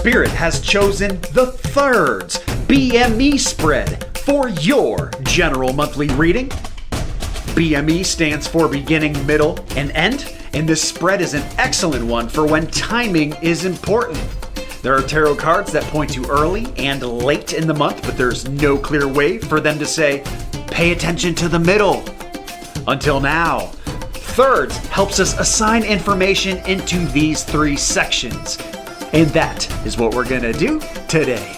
Spirit has chosen the Thirds BME spread for your general monthly reading. BME stands for beginning, middle, and end, and this spread is an excellent one for when timing is important. There are tarot cards that point to early and late in the month, but there's no clear way for them to say, pay attention to the middle. Until now, Thirds helps us assign information into these three sections. And that is what we're going to do today.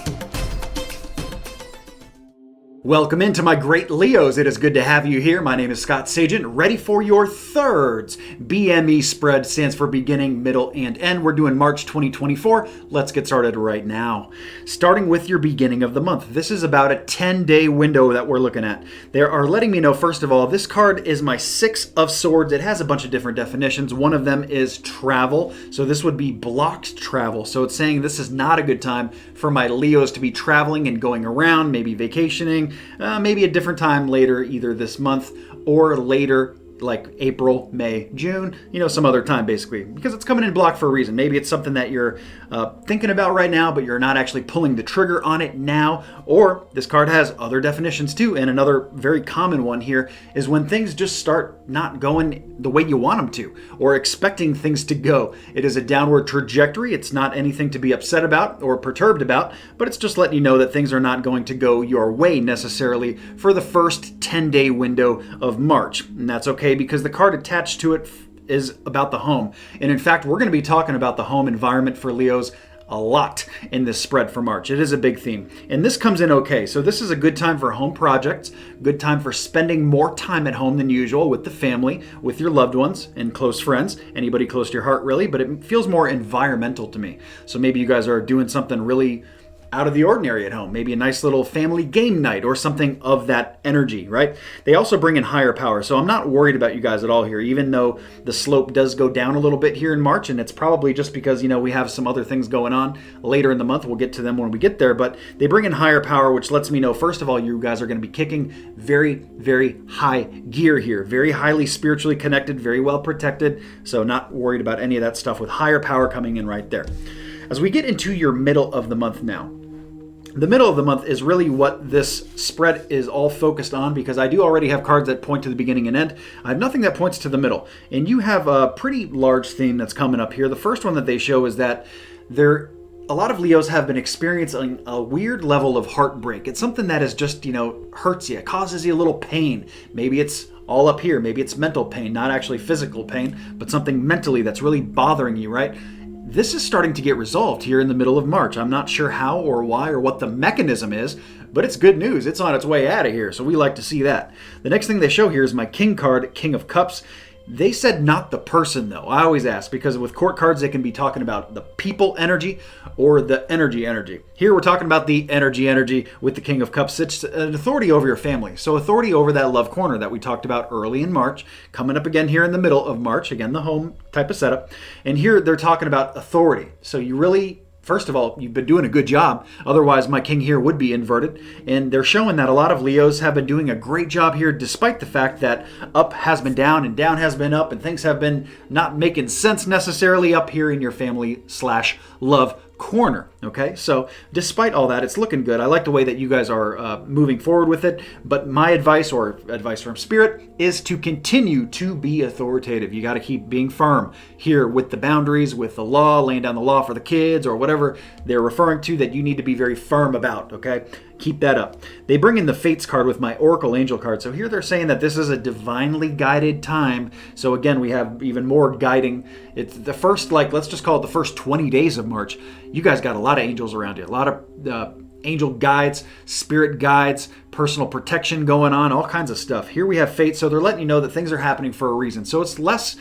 Welcome into my great Leos. It is good to have you here. My name is Scott Sagent, ready for your Thirds. BME spread stands for beginning, middle, and end. We're doing March 2024. Let's get started right now. Starting with your beginning of the month. This is about a 10-day window that we're looking at. They are letting me know, first of all, this card is my Six of Swords. It has a bunch of different definitions. One of them is travel. So this would be blocked travel. So it's saying this is not a good time for my Leos to be traveling and going around, maybe vacationing, maybe a different time later, either this month or later, like April, May, June, some other time basically, because it's coming in blocked for a reason. Maybe it's something that you're thinking about right now, but you're not actually pulling the trigger on it now. Or this card has other definitions too. And another very common one here is when things just start not going the way you want them to, or expecting things to go. It is a downward trajectory. It's not anything to be upset about or perturbed about, but it's just letting you know that things are not going to go your way necessarily for the first 10-day window of March. And that's okay, because the card attached to it is about the home. And in fact, we're going to be talking about the home environment for Leos a lot in this spread for March. It is a big theme. And this comes in okay. So this is a good time for home projects, good time for spending more time at home than usual with the family, with your loved ones and close friends, anybody close to your heart really, but it feels more environmental to me. So maybe you guys are doing something really out of the ordinary at home, maybe a nice little family game night or something of that energy, right? They also bring in higher power. So I'm not worried about you guys at all here, even though the slope does go down a little bit here in March, and it's probably just because, we have some other things going on later in the month. We'll get to them when we get there, but they bring in higher power, which lets me know, first of all, you guys are going to be kicking very, very high gear here, very highly spiritually connected, very well protected. So not worried about any of that stuff with higher power coming in right there. As we get into your middle of the month now, the middle of the month is really what this spread is all focused on, because I do already have cards that point to the beginning and end. I have nothing that points to the middle. And you have a pretty large theme that's coming up here. The first one that they show is that a lot of Leos have been experiencing a weird level of heartbreak. It's something that is just, hurts you, causes you a little pain. Maybe it's all up here. Maybe it's mental pain, not actually physical pain, but something mentally that's really bothering you, right? This is starting to get resolved here in the middle of March. I'm not sure how or why or what the mechanism is, but it's good news. It's on its way out of here, so we like to see that. The next thing they show here is my King card, King of Cups. They said not the person, though. I always ask, because with court cards, they can be talking about the people energy or the energy. Here we're talking about the energy with the King of Cups. It's an authority over your family. So authority over that love corner that we talked about early in March, coming up again here in the middle of March, again, the home type of setup. And here they're talking about authority. So you really, first of all, you've been doing a good job. Otherwise, my king here would be inverted. And they're showing that a lot of Leos have been doing a great job here, despite the fact that up has been down and down has been up, and things have been not making sense necessarily up here in your family/love corner. Okay, so despite all that, it's looking good. I like the way that you guys are moving forward with it, but my advice, or advice from Spirit, is to continue to be authoritative. You got to keep being firm here with the boundaries, with the law, laying down the law for the kids, or whatever they're referring to that you need to be very firm about, okay? Keep that up. They bring in the Fates card with my Oracle Angel card. So here they're saying that this is a divinely guided time. So again, we have even more guiding. It's the first, let's just call it the first 20 days of March. You guys got a lot of angels around you, a lot of angel guides, spirit guides, personal protection going on, all kinds of stuff. Here we have Fate, so they're letting you know that things are happening for a reason. So it's less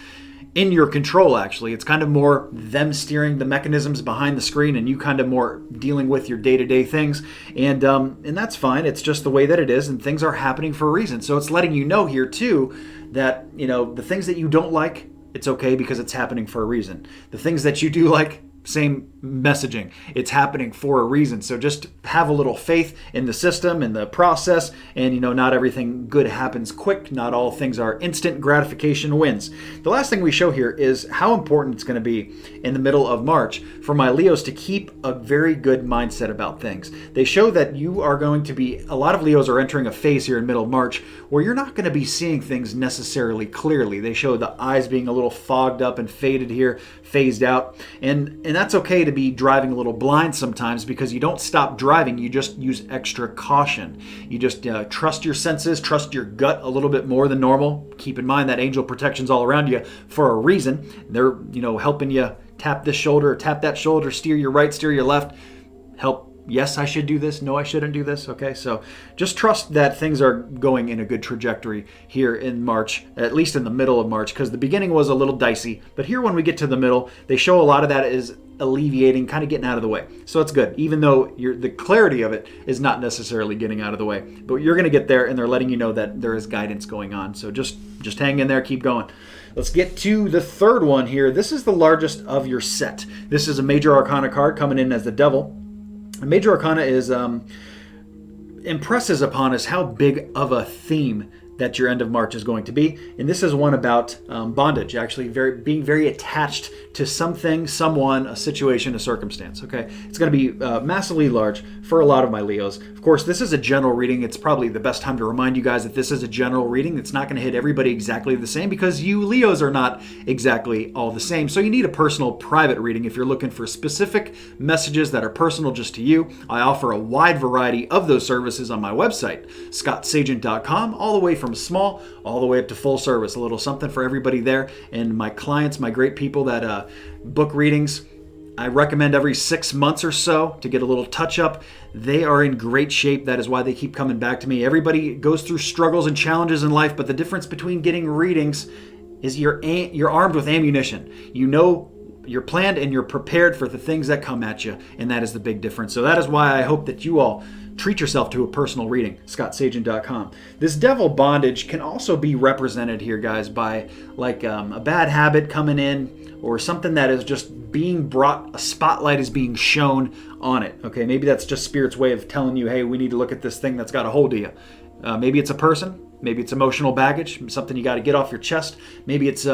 in your control, actually. It's kind of more them steering the mechanisms behind the screen and you kind of more dealing with your day-to-day things. And that's fine. It's just the way that it is, and things are happening for a reason. So it's letting you know here, too, that, the things that you don't like, it's okay because it's happening for a reason. The things that you do like, Same messaging. It's happening for a reason. So just have a little faith in the system and the process. And, not everything good happens quick. Not all things are instant gratification wins. The last thing we show here is how important it's going to be in the middle of March for my Leos to keep a very good mindset about things. They show that you are going to be, a lot of Leos are entering a phase here in middle of March where you're not going to be seeing things necessarily clearly. They show the eyes being a little fogged up and faded here, phased out. And that's okay to be driving a little blind sometimes because you don't stop driving. You just use extra caution. You just trust your senses, trust your gut a little bit more than normal. Keep in mind that angel protection's all around you for a reason. They're, helping you tap this shoulder, tap that shoulder, steer your right, steer your left, help. Yes, I should do this. No, I shouldn't do this. Okay, so just trust that things are going in a good trajectory here in March, at least in the middle of March, because the beginning was a little dicey. But here when we get to the middle, they show a lot of that is alleviating, kind of getting out of the way. So it's good, even though the clarity of it is not necessarily getting out of the way. But you're going to get there, and they're letting you know that there is guidance going on. So just hang in there, keep going. Let's get to the third one here. This is the largest of your set. This is a Major Arcana card coming in as the Devil. A Major Arcana is impresses upon us how big of a theme that your end of March is going to be. And this is one about bondage, actually being very attached to something, someone, a situation, a circumstance. Okay, it's going to be massively large for a lot of my Leos. Of course, this is a general reading. It's probably the best time to remind you guys that this is a general reading. It's not going to hit everybody exactly the same because you Leos are not exactly all the same. So you need a personal, private reading if you're looking for specific messages that are personal just to you. I offer a wide variety of those services on my website, scottsagent.com, all the way from small all the way up to full service. A little something for everybody there. And my clients, my great people that book readings, I recommend every 6 months or so to get a little touch up. They are in great shape. That is why they keep coming back to me. Everybody goes through struggles and challenges in life, but the difference between getting readings is you're armed with ammunition. You know you're planned and you're prepared for the things that come at you, and that is the big difference. So that is why I hope that you all treat yourself to a personal reading, scottsagent.com. This devil bondage can also be represented here, guys, by like a bad habit coming in or something that is just being brought, a spotlight is being shown on it. Okay, maybe that's just Spirit's way of telling you, hey, we need to look at this thing that's got a hold of you. Maybe it's a person, maybe it's emotional baggage, something you got to get off your chest. Maybe it's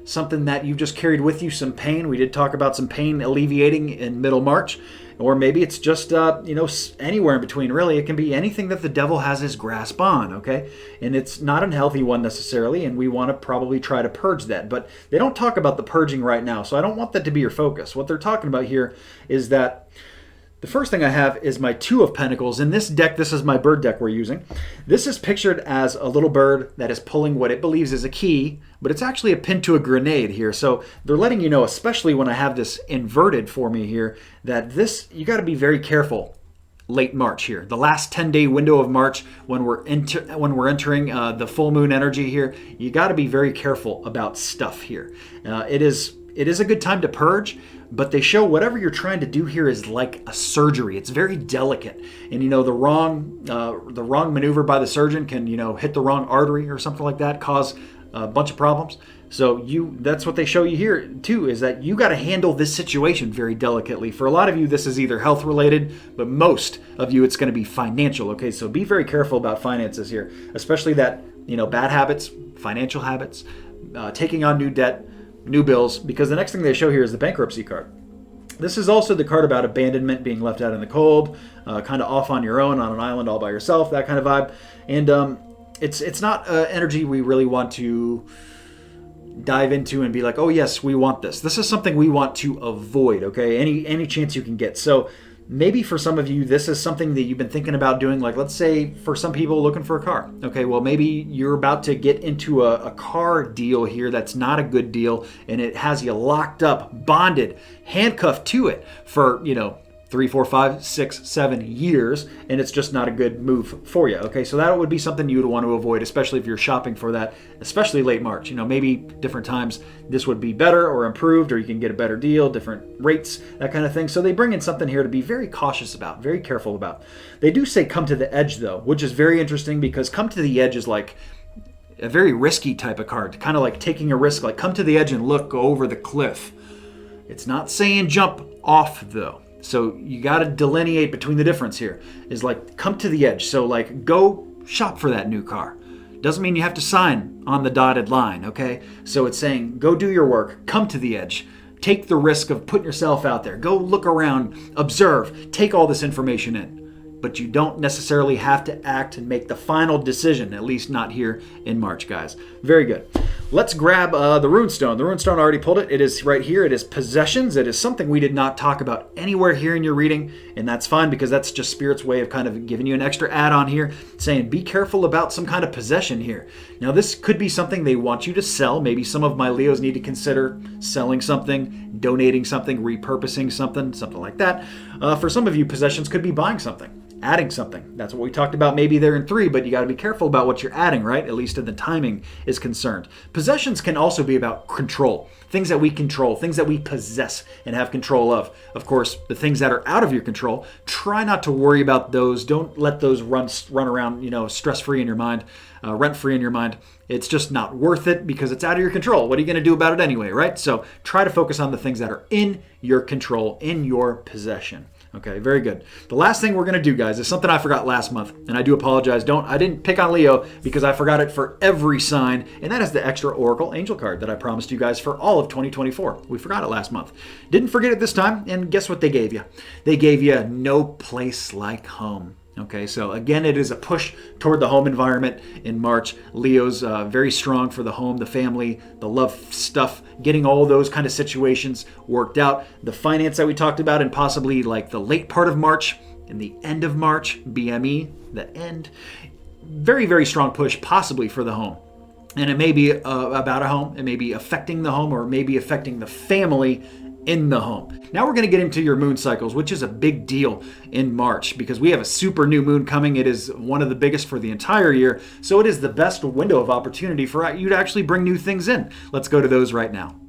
something that you've just carried with you, some pain. We did talk about some pain alleviating in middle March. Or maybe it's just, anywhere in between, really. It can be anything that the devil has his grasp on, okay? And it's not an unhealthy one necessarily, and we want to probably try to purge that. But they don't talk about the purging right now, so I don't want that to be your focus. What they're talking about here is that the first thing I have is my Two of Pentacles. In this deck, this is my bird deck we're using. This is pictured as a little bird that is pulling what it believes is a key, but it's actually a pin to a grenade here. So they're letting you know, especially when I have this inverted for me here, that this, you got to be very careful late March here. The last 10-day window of March when we're entering the full moon energy here, you got to be very careful about stuff here. It is a good time to purge, but they show whatever you're trying to do here is like a surgery. It's very delicate. And the wrong maneuver by the surgeon can, hit the wrong artery or something like that, cause a bunch of problems. So that's what they show you here too, is that you got to handle this situation very delicately. For a lot of you, this is either health related, but most of you, it's going to be financial. Okay, so be very careful about finances here, especially that, bad habits, financial habits, taking on new debt, new bills, because the next thing they show here is the bankruptcy card. This is also the card about abandonment, being left out in the cold, kind of off on your own on an island all by yourself, that kind of vibe. And it's not energy we really want to dive into and be like, oh yes, we want this. This is something we want to avoid, okay? Any chance you can get. So maybe for some of you, this is something that you've been thinking about doing. Like, let's say for some people looking for a car. Okay, well, maybe you're about to get into a car deal here that's not a good deal, and it has you locked up, bonded, handcuffed to it for, 3, 4, 5, 6, 7 years, and it's just not a good move for you. Okay, so that would be something you would want to avoid, especially if you're shopping for that, especially late March. Maybe different times this would be better or improved, or you can get a better deal, different rates, that kind of thing. So they bring in something here to be very cautious about, very careful about. They do say come to the edge though, which is very interesting because come to the edge is like a very risky type of card, kind of like taking a risk, like come to the edge and look, go over the cliff. It's not saying jump off though. So you got to delineate between the difference here. Is like come to the edge. So like go shop for that new car. Doesn't mean you have to sign on the dotted line, okay? So it's saying go do your work, come to the edge. Take the risk of putting yourself out there. Go look around, observe, take all this information in. But you don't necessarily have to act and make the final decision, at least not here in March, guys. Very good. Let's grab the runestone. The runestone, I already pulled it. It is right here. It is possessions. It is something we did not talk about anywhere here in your reading, and that's fine because that's just Spirit's way of kind of giving you an extra add-on here, saying be careful about some kind of possession here. Now, this could be something they want you to sell. Maybe some of my Leos need to consider selling something, donating something, repurposing something like that. For some of you, possessions could be buying something. Adding something. That's what we talked about maybe there in 3, but you got to be careful about what you're adding, right? At least in the timing is concerned. Possessions can also be about control. Things that we control, things that we possess and have control of. Of course, the things that are out of your control, try not to worry about those. Don't let those run around, stress-free in your mind, rent-free in your mind. It's just not worth it because it's out of your control. What are you going to do about it anyway, right? So try to focus on the things that are in your control, in your possession. Okay, very good. The last thing we're going to do, guys, is something I forgot last month, and I do apologize. I didn't pick on Leo because I forgot it for every sign, and that is the extra Oracle Angel card that I promised you guys for all of 2024. We forgot it last month. Didn't forget it this time, and guess what they gave you? They gave you no place like home. Okay, so again, it is a push toward the home environment in March. Leo's very strong for the home, the family, the love stuff, getting all those kind of situations worked out. The finance that we talked about and possibly like the late part of March and the end of March, BME, the end. Very, very strong push possibly for the home. And it may be about a home. It may be affecting the home or it may be affecting the family in the home. Now we're going to get into your moon cycles, which is a big deal in March because we have a super new moon coming. It is one of the biggest for the entire year, so it is the best window of opportunity for you to actually bring new things in. Let's go to those right now.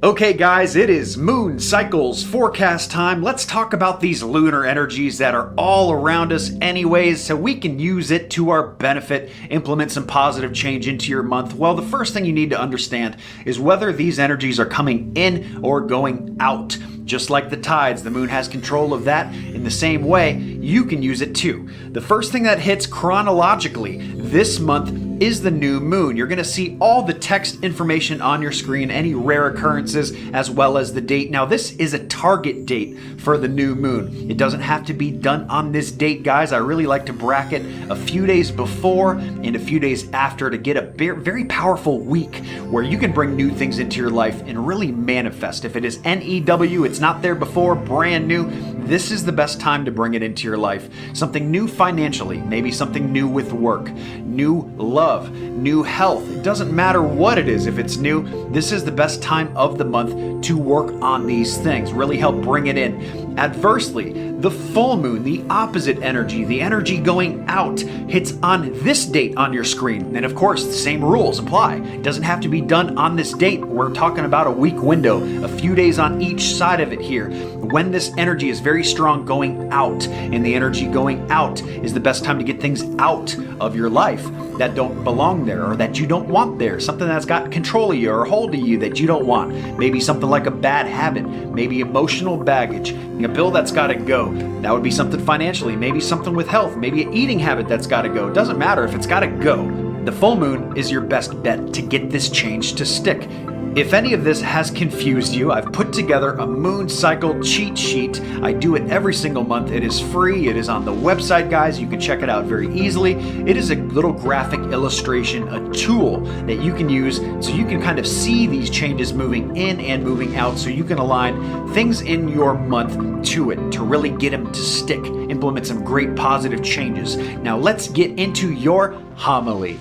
Okay guys, it is moon cycles forecast time. Let's talk about these lunar energies that are all around us anyways, so we can use it to our benefit, implement some positive change into your month. Well, the first thing you need to understand is whether these energies are coming in or going out. Just like the tides, the moon has control of that. In the same way, you can use it too. The first thing that hits chronologically this month is the new moon. You're going to see all the text information on your screen, any rare occurrences, as well as the date. Now, this is a target date for the new moon. It doesn't have to be done on this date, guys. I really like to bracket a few days before and a few days after to get a very powerful week where you can bring new things into your life and really manifest. If it is NEW, it's not there before, brand new, this is the best time to bring it into your life. Something new financially, maybe something new with work, new love, new health. It doesn't matter what it is. If it's new, this is the best time of the month to work on these things, really help bring it in. Adversely, the full moon, the opposite energy, the energy going out, hits on this date on your screen. And of course, the same rules apply. It doesn't have to be done on this date. We're talking about a week window, a few days on each side of it here. When this energy is very strong going out, and the energy going out is the best time to get things out of your life that don't belong there or that you don't want there. Something that's got control of you or hold of you that you don't want. Maybe something like a bad habit, maybe emotional baggage, a bill that's got to go. That would be something financially, maybe something with health, maybe an eating habit that's got to go. Doesn't matter if it's got to go. The full moon is your best bet to get this change to stick. If any of this has confused you, I've put together a moon cycle cheat sheet. I do it every single month. It is free. It is on the website, guys. You can check it out very easily. It is a little graphic illustration, a tool that you can use so you can kind of see these changes moving in and moving out so you can align things in your month to it to really get them to stick, implement some great positive changes. Now let's get into your homily.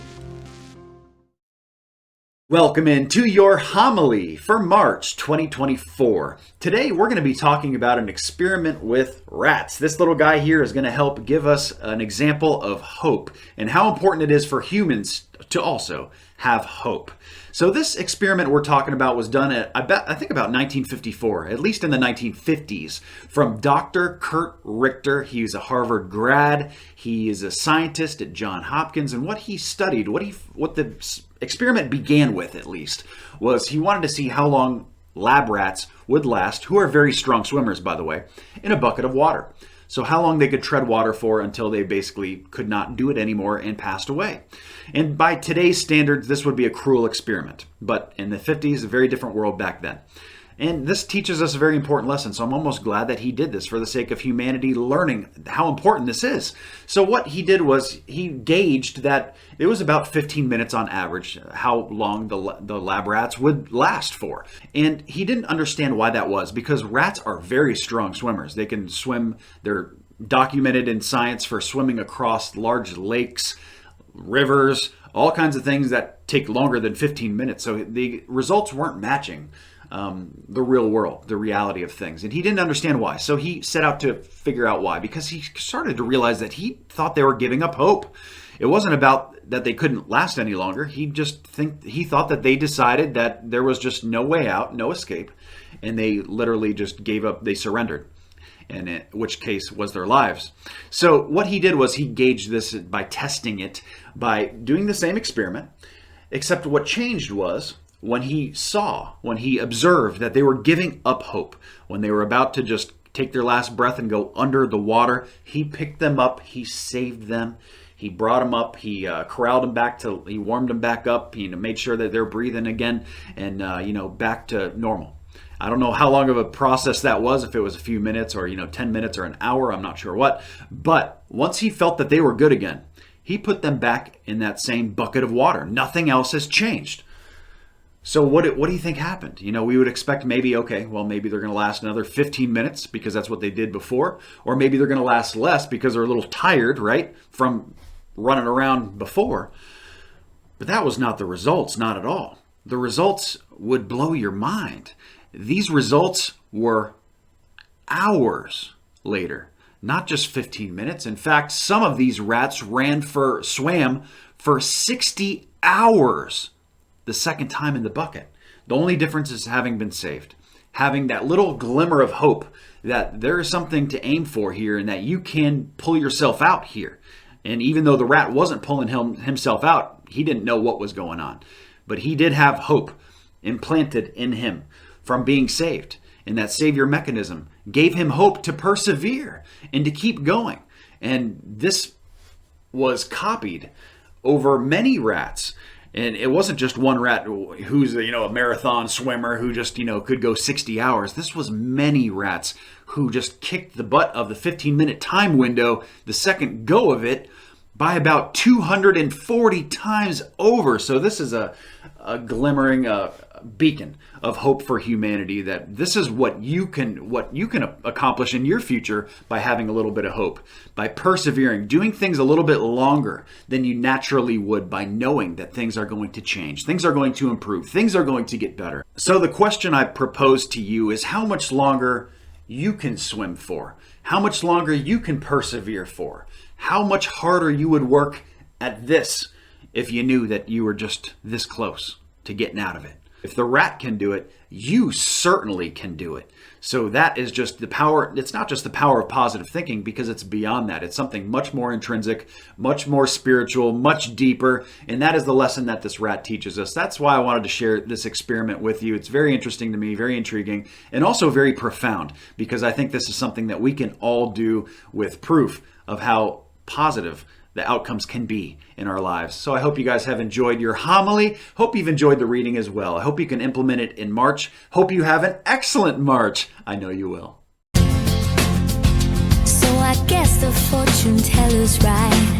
Welcome into your homily for March 2024. Today we're going to be talking about an experiment with rats. This little guy here is going to help give us an example of hope and how important it is for humans to also have hope. So this experiment we're talking about was done at, I think about 1954, at least in the 1950s, from Dr. Kurt Richter. He's a Harvard grad. He is a scientist at Johns Hopkins, and what he studied, what the experiment began with at least, was he wanted to see how long lab rats would last, who are very strong swimmers, by the way, in a bucket of water. So how long they could tread water for until they basically could not do it anymore and passed away. And by today's standards, this would be a cruel experiment. But in the 50s, a very different world back then. And this teaches us a very important lesson. So I'm almost glad that he did this for the sake of humanity learning how important this is. So what he did was he gauged that it was about 15 minutes on average how long the lab rats would last for. And he didn't understand why that was, because rats are very strong swimmers. They can swim. They're documented in science for swimming across large lakes, rivers, all kinds of things that take longer than 15 minutes. So the results weren't matching the real world, the reality of things. And he didn't understand why. So he set out to figure out why, because he started to realize that he thought they were giving up hope. It wasn't about that they couldn't last any longer. He thought that they decided that there was just no way out, no escape. And they literally just gave up, they surrendered. And in which case was their lives. So what he did was he gauged this by testing it, by doing the same experiment, except what changed was when he observed that they were giving up hope, when they were about to just take their last breath and go under the water, he picked them up, he saved them, he brought them up, he corralled them he warmed them back up, made sure that they're breathing again, and back to normal. I don't know how long of a process that was, if it was a few minutes or 10 minutes or an hour, I'm not sure what. But once he felt that they were good again, he put them back in that same bucket of water. Nothing else has changed. So what do you think happened? We would expect maybe they're going to last another 15 minutes because that's what they did before. Or maybe they're going to last less because they're a little tired, right, from running around before. But that was not the results, not at all. The results would blow your mind. These results were hours later, not just 15 minutes. In fact, some of these rats swam for 60 hours the second time in the bucket. The only difference is having been saved, having that little glimmer of hope that there is something to aim for here and that you can pull yourself out here. And even though the rat wasn't pulling himself out, he didn't know what was going on. But he did have hope implanted in him from being saved. And that savior mechanism gave him hope to persevere and to keep going. And this was copied over many rats. And it wasn't just one rat who's a marathon swimmer who just could go 60 hours. This was many rats who just kicked the butt of the 15-minute time window, the second go of it, by about 240 times over. So this is a glimmering beacon of hope for humanity, that this is what you can accomplish in your future by having a little bit of hope, by persevering, doing things a little bit longer than you naturally would, by knowing that things are going to change, things are going to improve, things are going to get better. So the question I propose to you is how much longer you can swim for, how much longer you can persevere for, how much harder you would work at this if you knew that you were just this close to getting out of it. If the rat can do it, you certainly can do it. So that is just the power. It's not just the power of positive thinking, because it's beyond that. It's something much more intrinsic, much more spiritual, much deeper. And that is the lesson that this rat teaches us. That's why I wanted to share this experiment with you. It's very interesting to me, very intriguing, and also very profound, because I think this is something that we can all do with proof of how positive the outcomes can be in our lives. So I hope you guys have enjoyed your homily. Hope you've enjoyed the reading as well. I hope you can implement it in March. Hope you have an excellent March. I know you will. So I guess the fortune teller's right.